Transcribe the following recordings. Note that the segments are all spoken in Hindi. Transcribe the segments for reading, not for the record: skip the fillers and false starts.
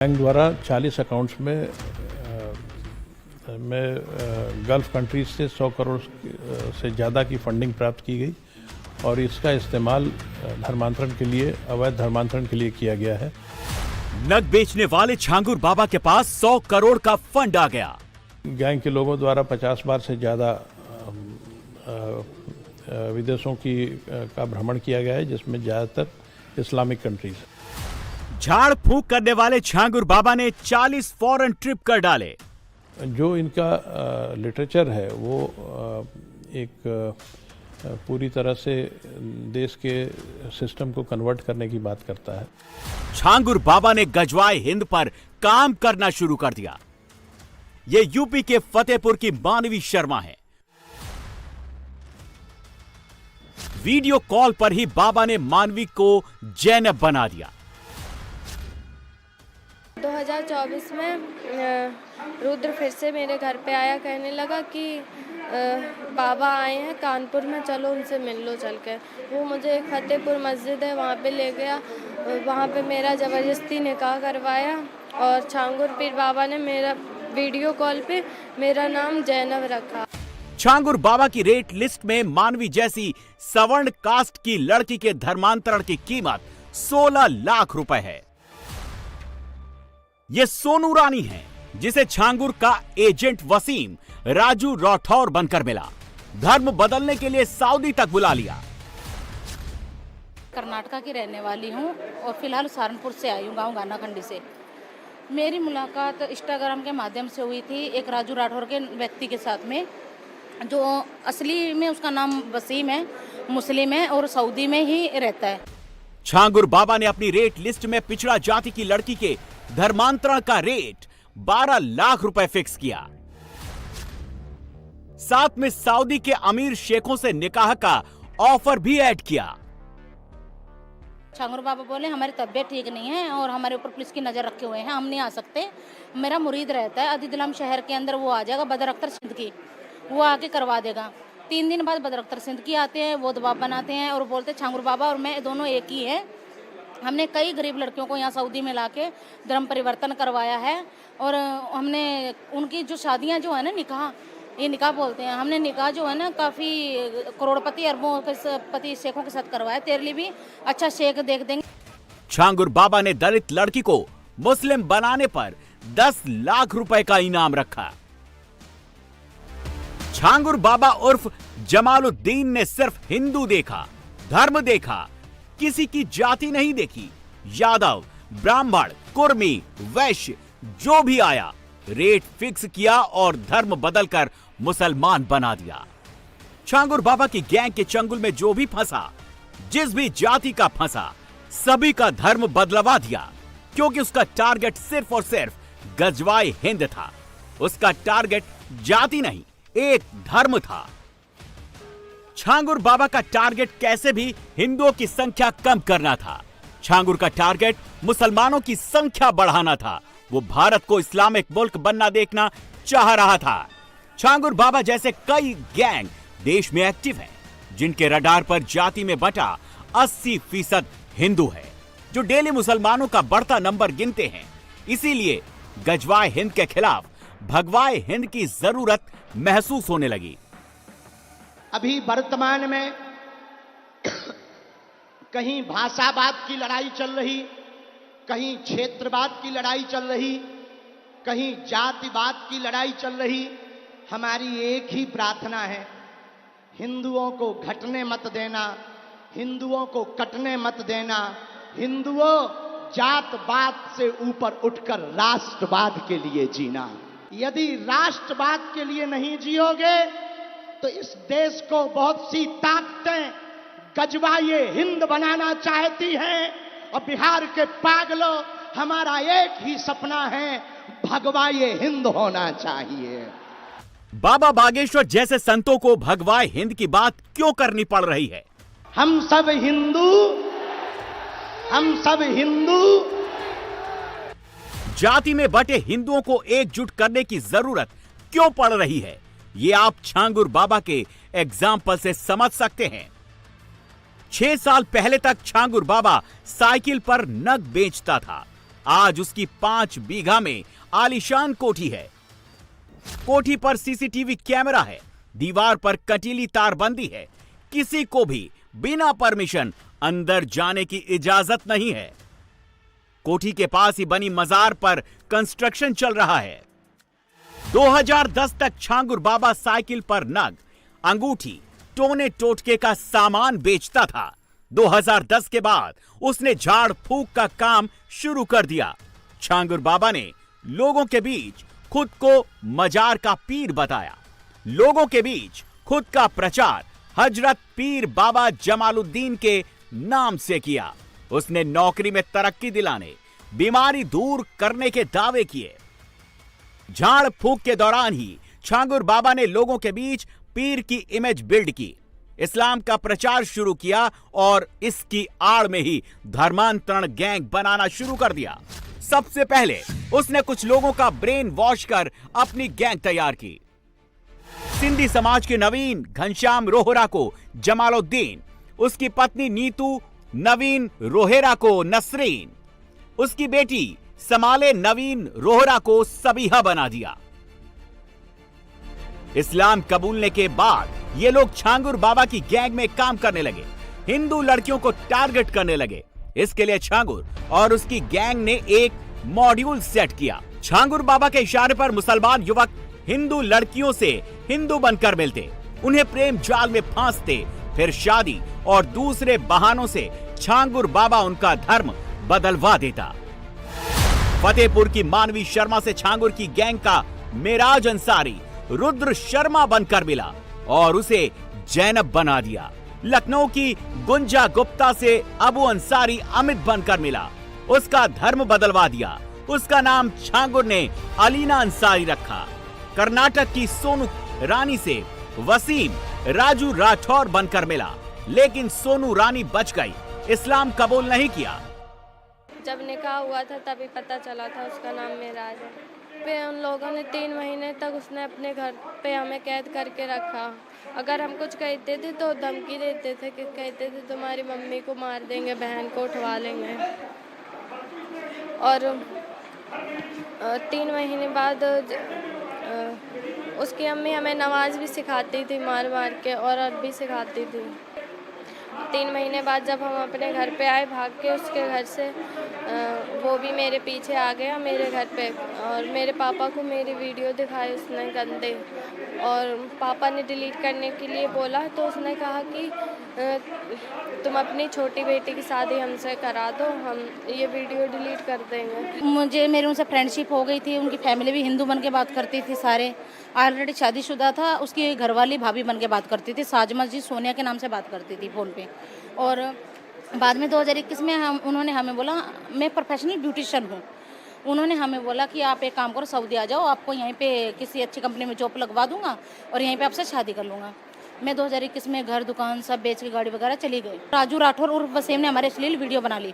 बैंक द्वारा 40 अकाउंट्स में गल्फ कंट्रीज से 100 करोड़ से ज़्यादा की फंडिंग प्राप्त की गई और इसका इस्तेमाल धर्मांतरण के लिए, अवैध धर्मांतरण के लिए किया गया है। नग बेचने वाले छांगुर बाबा के पास 100 करोड़ का फंड आ गया। गैंग के लोगों द्वारा 50 बार से ज़्यादा विदेशों का भ्रमण किया गया है, जिसमें ज़्यादातर इस्लामिक कंट्रीज है। झाड़ फूंक करने वाले छांगुर बाबा ने 40 फॉरेन ट्रिप कर डाले। जो इनका लिटरेचर है वो एक पूरी तरह से देश के सिस्टम को कन्वर्ट करने की बात करता है। छांगुर बाबा ने गजवाए हिंद पर काम करना शुरू कर दिया। ये यूपी के फतेहपुर की मानवी शर्मा है। वीडियो कॉल पर ही बाबा ने मानवी को जैनब बना दिया। 2024 में रुद्र फिर से मेरे घर पे आया, कहने लगा कि बाबा आए हैं कानपुर में, चलो उनसे मिल लो चल के। वो मुझे एक फतेहपुर मस्जिद है वहाँ पे ले गया। वहाँ पे मेरा ज़बरदस्ती निकाह करवाया और छांगुर पीर बाबा ने मेरा वीडियो कॉल पे मेरा नाम जैनब रखा। छांगुर बाबा की रेट लिस्ट में मानवी जैसी सवर्ण कास्ट की लड़की के धर्मांतरण की कीमत 16 लाख रुपए है। ये सोनू रानी है, जिसे छांगुर का एजेंट वसीम राजू राठौर बनकर मिला। धर्म बदलने के लिए सऊदी तक बुला लिया। कर्नाटका की रहने वाली हूँ और फिलहाल सहारनपुर से आई हूँ, गांव गानाखंडी से। मेरी मुलाकात इंस्टाग्राम के माध्यम से हुई थी एक राजू राठौर के व्यक्ति के साथ में, जो असली में उसका नाम वसीम है, मुस्लिम है और सऊदी में ही रहता है। छांगुर बाबा ने अपनी रेट लिस्ट में पिछड़ा जाति की लड़की के धर्मांतरण का रेट 12 लाख रुपए फिक्स किया। साथ में सऊदी के अमीर शेखों से निकाह का ऑफर भी ऐड किया। छांगुर बाबा बोले हमारी तबीयत ठीक नहीं है और हमारे ऊपर पुलिस की नजर रखे हुए हैं, हम नहीं आ सकते। मेरा मुरीद रहता है अदिदलम शहर के अंदर, वो आ जाएगा, बदर अख्तर सिंध की, वो आके करवा देगा। 3 दिन बाद बदर अख्तर सिंध की आते हैं, वो दबाव बनाते हैं और बोलते छांगुर बाबा और मैं दोनों एक ही है। हमने कई गरीब लड़कियों को यहाँ सऊदी में लाके धर्म परिवर्तन करवाया है और हमने उनकी जो शादियाँ जो है ना, निकाह, ये निकाह बोलते हैं, हमने निकाह जो है ना काफ़ी करोड़पति अरबों के पति शेखों के साथ करवाया। तेरे लिए भी अच्छा शेख देख देंगे। छांगुर बाबा ने दलित लड़की को मुस्लिम बनाने पर 10 लाख रुपए का इनाम रखा। छांगुर बाबा उर्फ जमालुद्दीन ने सिर्फ हिंदू देखा, धर्म देखा, किसी की जाति नहीं देखी। यादव, ब्राह्मण, कुर्मी, वैश्य जो भी आया, रेट फिक्स किया और धर्म बदलकर मुसलमान बना दिया। छांगुर बाबा की गैंग के चंगुल में जो भी फंसा, जिस भी जाति का फंसा, सभी का धर्म बदलवा दिया, क्योंकि उसका टारगेट सिर्फ और सिर्फ गजवाए हिंद था। उसका टारगेट जाति नहीं, एक धर्म था। छांगुर बाबा का टारगेट कैसे भी हिंदुओं की संख्या कम करना था। छांगुर का टारगेट मुसलमानों की संख्या बढ़ाना था। वो भारत को इस्लामिक मुल्क बनना देखना चाह रहा था। छांगुर बाबा जैसे कई गैंग देश में एक्टिव हैं, जिनके रडार पर जाति में बटा 80% हिंदू है, जो डेली मुसलमानों का बढ़ता नंबर गिनते हैं। इसीलिए गजवाए हिंद के खिलाफ भगवाए हिंद की जरूरत महसूस होने लगी। अभी वर्तमान में कहीं भाषावाद की लड़ाई चल रही, कहीं क्षेत्रवाद की लड़ाई चल रही, कहीं जातिवाद की लड़ाई चल रही। हमारी एक ही प्रार्थना है, हिंदुओं को घटने मत देना, हिंदुओं को कटने मत देना। हिंदुओं, जातवाद से ऊपर उठकर राष्ट्रवाद के लिए जीना। यदि राष्ट्रवाद के लिए नहीं जियोगे तो इस देश को बहुत सी ताकतें गजवाए हिंद बनाना चाहती हैं और बिहार के पागलों, हमारा एक ही सपना है, भगवाए हिंद होना चाहिए। बाबा बागेश्वर जैसे संतों को भगवाए हिंद की बात क्यों करनी पड़ रही है? हम सब हिंदू, हम सब हिंदू। जाति में बटे हिंदुओं को एकजुट करने की जरूरत क्यों पड़ रही है, ये आप छांगुर बाबा के एग्जाम्पल से समझ सकते हैं। 6 साल पहले तक छांगुर बाबा साइकिल पर नग बेचता था। आज उसकी 5 बीघा में आलीशान कोठी है। कोठी पर सीसीटीवी कैमरा है, दीवार पर कटीली तारबंदी है, किसी को भी बिना परमिशन अंदर जाने की इजाजत नहीं है। कोठी के पास ही बनी मजार पर कंस्ट्रक्शन चल रहा है। 2010 तक छांगुर बाबा साइकिल पर नग, अंगूठी, टोने टोटके का सामान बेचता था। 2010 के बाद उसने झाड़ फूक का काम शुरू कर दिया। छांगुर बाबा ने लोगों के बीच खुद को मजार का पीर बताया। लोगों के बीच खुद का प्रचार हजरत पीर बाबा जमालुद्दीन के नाम से किया। उसने नौकरी में तरक्की दिलाने, बीमारी दूर करने के दावे किए। झाड़ फूक के दौरान ही छांगुर बाबा ने लोगों के बीच पीर की इमेज बिल्ड की, इस्लाम का प्रचार शुरू किया और इसकी आड़ में ही धर्मांतरण गैंग बनाना शुरू कर दिया। सबसे पहले उसने कुछ लोगों का ब्रेन वॉश कर अपनी गैंग तैयार की। सिंधी समाज के नवीन घनश्याम रोहरा को जमालुद्दीन, उसकी पत्नी नीतू नवीन रोहेरा को नसरीन, उसकी बेटी समाले नवीन रोहरा को सबीहा बना दिया। इस्लाम कबूलने के बाद ये लोग छांगुर बाबा की गैंग में काम करने लगे, हिंदू लड़कियों को टारगेट करने लगे। इसके लिए छांगुर और उसकी गैंग ने एक मॉड्यूल सेट किया। छांगुर बाबा के इशारे पर मुसलमान युवक हिंदू लड़कियों से हिंदू बनकर मिलते, उन्हें प्रेम जाल में फांसते, फिर शादी और दूसरे बहानों से छांगुर बाबा उनका धर्म बदलवा देता। फतेहपुर की मानवी शर्मा से छांगुर की गैंग का मेराज अंसारी रुद्र शर्मा बनकर मिला और उसे जैनब बना दिया। लखनऊ की गुंजा गुप्ता से अबू अंसारी अमित बनकर मिला, उसका धर्म बदलवा दिया। उसका नाम छांगुर ने अलीना अंसारी रखा। कर्नाटक की सोनू रानी से वसीम राजू राठौर बनकर मिला, लेकिन सोनू रानी बच गई, इस्लाम कबूल नहीं किया। जब निकाह हुआ था तभी पता चला था उसका नाम मेराज है। पे उन लोगों ने 3 महीने तक उसने अपने घर पे हमें कैद करके रखा। अगर हम कुछ कहते थे तो धमकी देते थे कि कहते थे तुम्हारी मम्मी को मार देंगे, बहन को उठवा लेंगे। और 3 महीने बाद उसकी अम्मी हमें नमाज भी सिखाती थी मार मार के, और अरबी सिखाती थी। 3 महीने बाद जब हम अपने घर पे आए भाग के उसके घर से, वो भी मेरे पीछे आ गया मेरे घर पे, और मेरे पापा को मेरी वीडियो दिखाई उसने गंदे, और पापा ने डिलीट करने के लिए बोला तो उसने कहा कि तुम अपनी छोटी बेटी की शादी हमसे करा दो, हम ये वीडियो डिलीट कर देंगे। मेरी उनसे फ्रेंडशिप हो गई थी, उनकी फैमिली भी हिंदू बन के बात करती थी, सारे ऑलरेडी शादीशुदा था। उसकी घरवाली भाभी बन के बात करती थी, साजमा जी सोनिया के नाम से बात करती थी फ़ोन पे। और बाद में 2021 में उन्होंने हमें बोला, मैं प्रोफेशनल ब्यूटिशियन हूँ, उन्होंने हमें बोला कि आप एक काम करो, सऊदी आ जाओ, आपको यहीं पे किसी अच्छी कंपनी में जॉब लगवा दूंगा और यहीं पे आपसे शादी कर लूँगा। मैं 2021 में घर दुकान सब बेच के गाड़ी वगैरह चली गई। राजू राठौर उर्फ वसीम ने हमारे अश्लील वीडियो बना ली,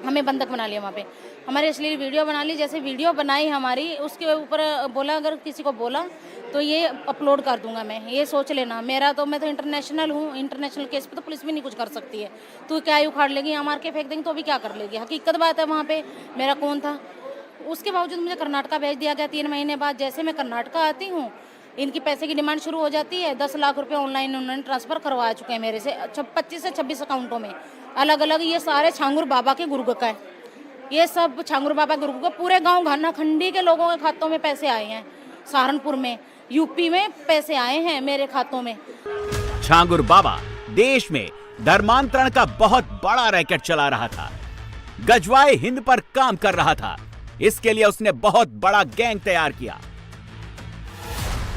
हमें बंधक बना लिया वहाँ पे, हमारी अश्लील वीडियो बना ली। जैसे वीडियो बनाई हमारी, उसके ऊपर बोला अगर किसी को बोला तो ये अपलोड कर दूंगा मैं, ये सोच लेना। मैं तो इंटरनेशनल हूँ, इंटरनेशनल केस पे तो पुलिस भी नहीं कुछ कर सकती है, तू क्या उखाड़ लेगी, यहाँ मार के फेंक देंगे तो भी क्या कर लेगी। हकीकत बात है, वहाँ पे मेरा कौन था। उसके बावजूद मुझे कर्नाटका भेज दिया गया 3 महीने बाद। जैसे मैं कर्नाटका आती हूँ, इनकी पैसे की डिमांड शुरू हो जाती है। 10 लाख रुपए ऑनलाइन उन्होंने ट्रांसफ़र करवा चुके हैं मेरे से 25 से 26 अकाउंटों में अलग अलग। ये सारे छांगुर बाबा के गुरुग का है, ये सब छांगुर बाबा के गुरुग का। पूरे गांव घाना खंडी के लोगों के खातों में पैसे आए हैं, सहारनपुर में, यूपी में पैसे आए हैं मेरे खातों में। छांगुर बाबा देश में धर्मांतरण का बहुत बड़ा रैकेट चला रहा था, गजवाए हिंद पर काम कर रहा था। इसके लिए उसने बहुत बड़ा गैंग तैयार किया।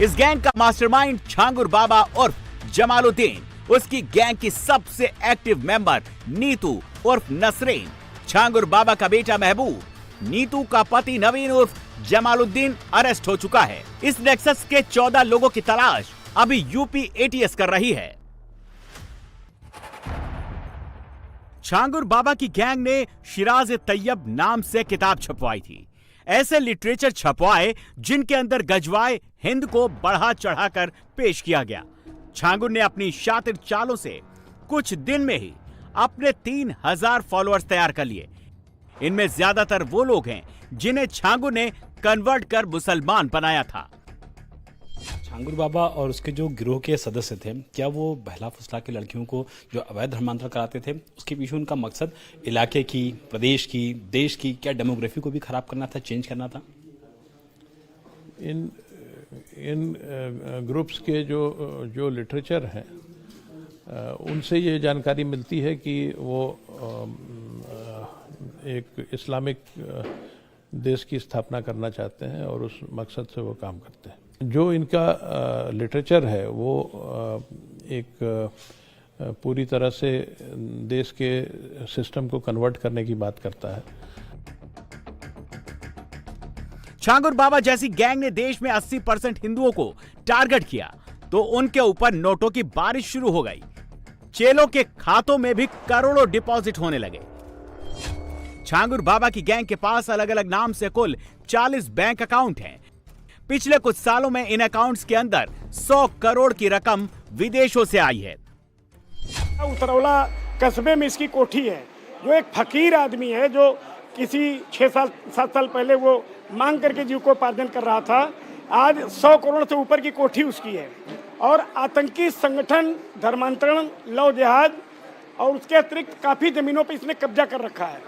इस गैंग का मास्टरमाइंड छांगुर बाबा उर्फ जमालुद्दीन, उसकी गैंग की सबसे एक्टिव मेंबर नीतू उर्फ नसरीन, छांगुर बाबा का बेटा महबूब, नीतू का पति नवीन उर्फ जमालुद्दीन अरेस्ट हो चुका है। इस नेक्सस के 14 लोगों की तलाश अभी यूपी एटीएस कर रही है। छांगुर बाबा की गैंग ने शिराज तैयब नाम से किताब छपवाई थी। ऐसे लिटरेचर छपवाए जिनके अंदर गजवाए हिंद को बढ़ा चढ़ाकर पेश किया गया। छांगुर ने अपनी शातिर चालों से कुछ दिन में ही अपने 3000 फॉलोअर्स तैयार कर लिए। इनमें ज्यादातर वो लोग हैं जिन्हें छांगुर ने कन्वर्ट कर मुसलमान बनाया था। छांगुर बाबा और उसके जो गिरोह के सदस्य थे, क्या वो बहला फुसला के लड़कियों को जो अवैध धर्मांतरण कराते थे, उसके पीछे उनका मकसद इलाके की, प्रदेश की, देश की क्या डेमोग्राफी को भी खराब करना था, चेंज करना था? इन ग्रुप्स के जो लिटरेचर हैं उनसे ये जानकारी मिलती है कि वो एक इस्लामिक देश की स्थापना करना चाहते हैं और उस मकसद से वो काम करते हैं। जो इनका लिटरेचर है वो एक पूरी तरह से देश के सिस्टम को कन्वर्ट करने की बात करता है। छांगुर बाबा जैसी गैंग ने देश में 80% हिंदुओं को टारगेट किया तो उनके ऊपर नोटों की बारिश शुरू हो गई। चेलों के खातों में भी करोड़ों डिपॉजिट होने लगे। छांगुर बाबा की गैंग के पास अलग अलग नाम से कुल 40 बैंक अकाउंट हैं। पिछले कुछ सालों में इन अकाउंट्स के अंदर 100 करोड़ की रकम विदेशों से आई है। उतरौला कस्बे में इसकी कोठी है। जो एक फकीर आदमी है जो किसी 6-7 साल पहले वो मांग करके जीविकोपार्जन कर रहा था, आज 100 करोड़ से ऊपर की कोठी उसकी है। और आतंकी संगठन, धर्मांतरण, लव जिहाद और उसके अतिरिक्त काफ़ी ज़मीनों पर इसने कब्जा कर रखा है।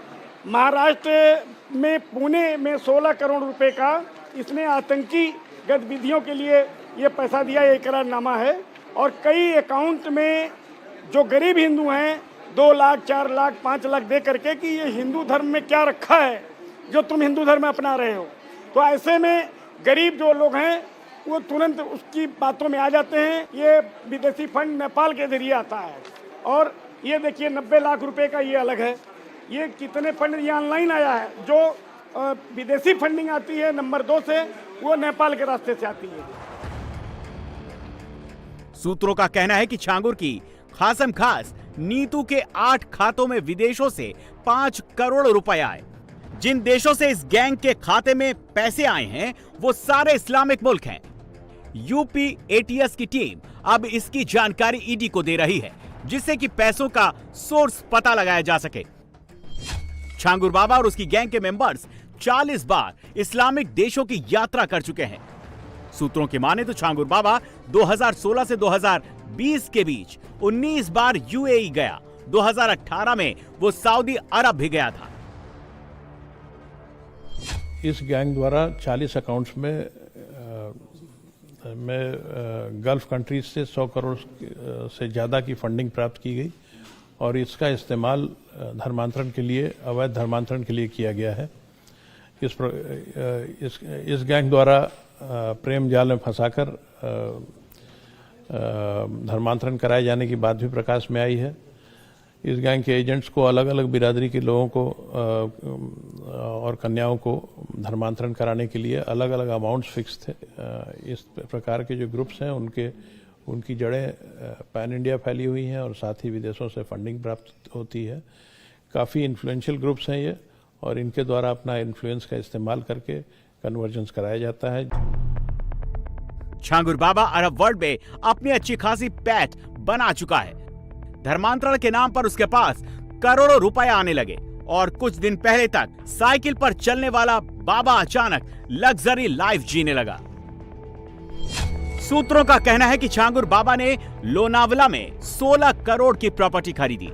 महाराष्ट्र में पुणे में 16 करोड़ रुपए का इसने आतंकी गतिविधियों के लिए ये पैसा दिया, ये इकरारनामा है। और कई अकाउंट में जो गरीब हिंदू हैं 2 लाख, 4 लाख, 5 लाख दे करके कि ये हिंदू धर्म में क्या रखा है जो तुम हिंदू धर्म में अपना रहे हो। तो ऐसे में गरीब जो लोग हैं वो तुरंत उसकी बातों में आ जाते हैं। ये विदेशी फंड नेपाल के जरिए आता है। और ये देखिए 90 लाख रुपए का ये अलग है। ये कितने फंड ये ऑनलाइन आया है। जो विदेशी फंडिंग आती है नंबर 2 से, वो नेपाल के रास्ते से आती है। सूत्रों का कहना है कि छांगुर की खासम खास नीतू के 8 खातों में विदेशों से 5 करोड़ रुपए आए। जिन देशों से इस गैंग के खाते में पैसे आए हैं वो सारे इस्लामिक मुल्क हैं। यूपी एटीएस की टीम अब इसकी जानकारी ईडी को दे रही है, जिससे कि पैसों का सोर्स पता लगाया जा सके। छांगुर बाबा और उसकी गैंग के मेंबर्स 40 बार इस्लामिक देशों की यात्रा कर चुके हैं। सूत्रों की माने तो छांगुर बाबा 2016 से 2020 के बीच 19 बार यूएई गया। 2018 में वो सऊदी अरब भी गया था। इस गैंग द्वारा 40 अकाउंट्स में गल्फ कंट्रीज से 100 करोड़ से ज़्यादा की फंडिंग प्राप्त की गई और इसका इस्तेमाल धर्मांतरण के लिए, अवैध धर्मांतरण के लिए किया गया है। इस गैंग द्वारा प्रेम जाल में फंसाकर धर्मांतरण कराए जाने की बात भी प्रकाश में आई है। इस गैंग के एजेंट्स को अलग अलग बिरादरी के लोगों को और कन्याओं को धर्मांतरण कराने के लिए अलग अलग अमाउंट्स फिक्स थे। इस प्रकार के जो ग्रुप्स हैं उनकी जड़ें पैन इंडिया फैली हुई हैं और साथ ही विदेशों से फंडिंग प्राप्त होती है। काफ़ी इन्फ्लुएंशियल ग्रुप्स हैं ये और इनके द्वारा अपना इन्फ्लुएंस का इस्तेमाल करके कन्वर्जेंस कराया जाता है। छांगुर बाबा अरब वर्ल्ड में अपनी अच्छी खासी पैठ बना चुका है। धर्मांतरण के नाम पर उसके पास करोड़ों रुपए आने लगे और कुछ दिन पहले तक साइकिल पर चलने वाला बाबा अचानक लग्जरी लाइफ जीने लगा। सूत्रों का कहना है कि छांगुर बाबा ने लोनावला में 16 करोड़ की प्रॉपर्टी खरीदी।